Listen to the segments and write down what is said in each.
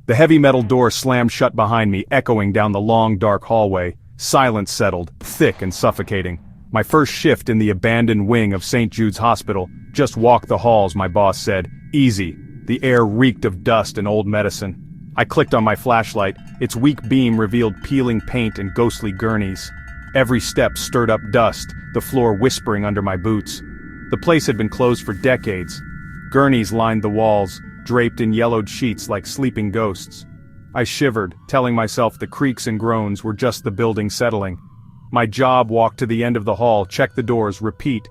The heavy metal door slammed shut behind me, echoing down the long, dark hallway. Silence settled, thick and suffocating. My first shift in the abandoned wing of St. Jude's Hospital. Just walk the halls, my boss said. Easy. The air reeked of dust and old medicine. I clicked on my flashlight. Its weak beam revealed peeling paint and ghostly gurneys. Every step stirred up dust, the floor whispering under my boots. The place had been closed for decades. Gurneys lined the walls, draped in yellowed sheets like sleeping ghosts. I shivered, telling myself the creaks and groans were just the building settling. My job walked to the end of the hall, check the doors, repeat.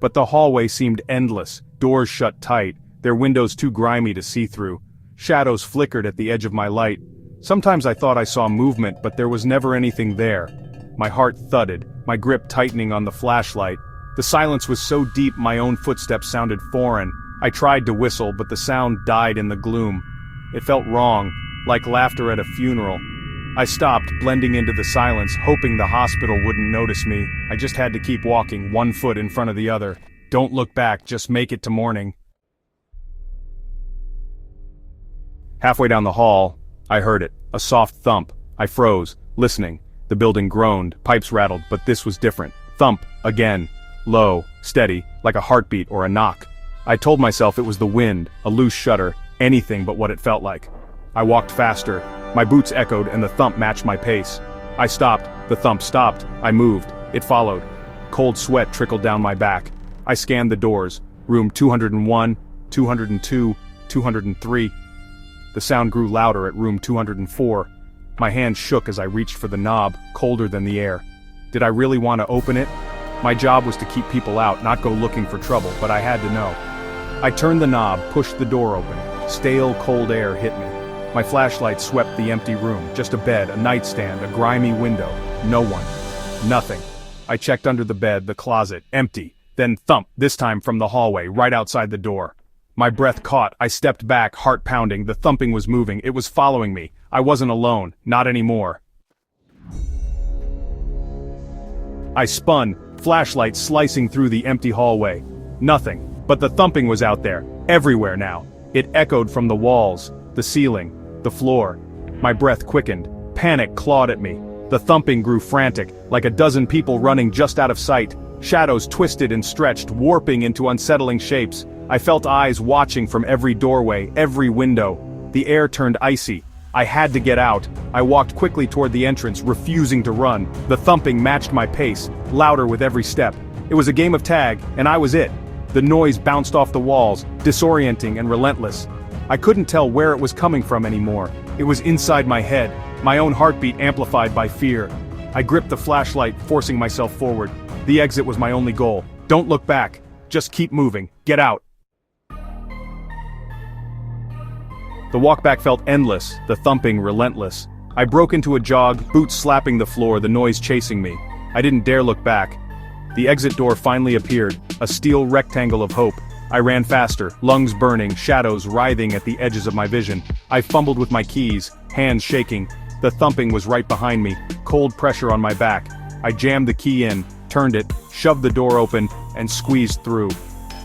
But the hallway seemed endless, doors shut tight, their windows too grimy to see through. Shadows flickered at the edge of my light. Sometimes I thought I saw movement, but there was never anything there. My heart thudded, my grip tightening on the flashlight. The silence was so deep my own footsteps sounded foreign. I tried to whistle, but the sound died in the gloom. It felt wrong, like laughter at a funeral. I stopped, blending into the silence, hoping the hospital wouldn't notice me. I just had to keep walking, one foot in front of the other. Don't look back, just make it to morning. Halfway down the hall, I heard it, a soft thump. I froze, listening. The building groaned, pipes rattled, but this was different. Thump, again. Low, steady, like a heartbeat or a knock. I told myself it was the wind, a loose shutter, anything but what it felt like. I walked faster. My boots echoed and the thump matched my pace. I stopped, the thump stopped, I moved, it followed. Cold sweat trickled down my back. I scanned the doors, room 201, 202, 203. The sound grew louder at room 204. My hand shook as I reached for the knob, colder than the air. Did I really want to open it? My job was to keep people out, not go looking for trouble, but I had to know. I turned the knob, pushed the door open. Stale, cold air hit me. My flashlight swept the empty room, just a bed, a nightstand, a grimy window. No one. Nothing. I checked under the bed, the closet, empty. Then thump, this time from the hallway, right outside the door. My breath caught, I stepped back, heart pounding, the thumping was moving, it was following me. I wasn't alone, not anymore. I spun, flashlight slicing through the empty hallway. Nothing, but the thumping was out there, everywhere now. It echoed from the walls, the ceiling, the floor. My breath quickened, panic clawed at me. The thumping grew frantic, like a dozen people running just out of sight. Shadows twisted and stretched, warping into unsettling shapes. I felt eyes watching from every doorway, every window. The air turned icy. I had to get out. I walked quickly toward the entrance, refusing to run. The thumping matched my pace, louder with every step. It was a game of tag, and I was it. The noise bounced off the walls, disorienting and relentless. I couldn't tell where it was coming from anymore. It was inside my head, my own heartbeat amplified by fear. I gripped the flashlight, forcing myself forward. The exit was my only goal. Don't look back. Just keep moving. Get out. The walk back felt endless, the thumping relentless. I broke into a jog, boots slapping the floor, the noise chasing me. I didn't dare look back. The exit door finally appeared, a steel rectangle of hope. I ran faster, lungs burning, shadows writhing at the edges of my vision. I fumbled with my keys, hands shaking. The thumping was right behind me, cold pressure on my back. I jammed the key in, turned it, shoved the door open, and squeezed through.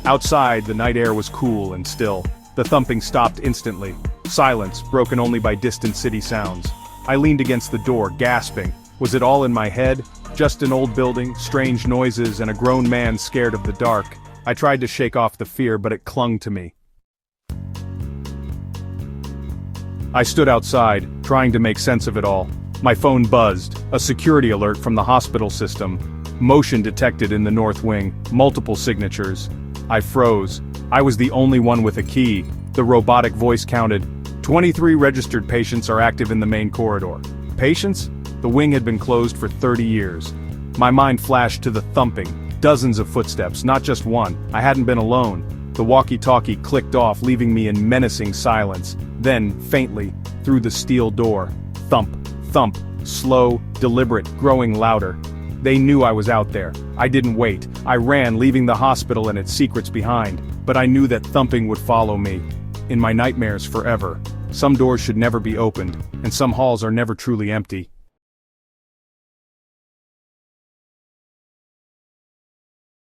Outside, the night air was cool and still. The thumping stopped instantly. Silence, broken only by distant city sounds. I leaned against the door, gasping. Was it all in my head? Just an old building, strange noises, and a grown man scared of the dark. I tried to shake off the fear, but it clung to me. I stood outside, trying to make sense of it all. My phone buzzed, a security alert from the hospital system. Motion detected in the north wing, multiple signatures. I froze. I was the only one with a key. The robotic voice counted. 23 registered patients are active in the main corridor. Patients? The wing had been closed for 30 years. My mind flashed to the thumping. Dozens of footsteps, not just one. I hadn't been alone. The walkie-talkie clicked off, leaving me in menacing silence. Then, faintly, through the steel door. Thump, thump, slow, deliberate, growing louder. They knew I was out there. I didn't wait. I ran, leaving the hospital and its secrets behind. But I knew that thumping would follow me. In my nightmares forever. Some doors should never be opened, and some halls are never truly empty.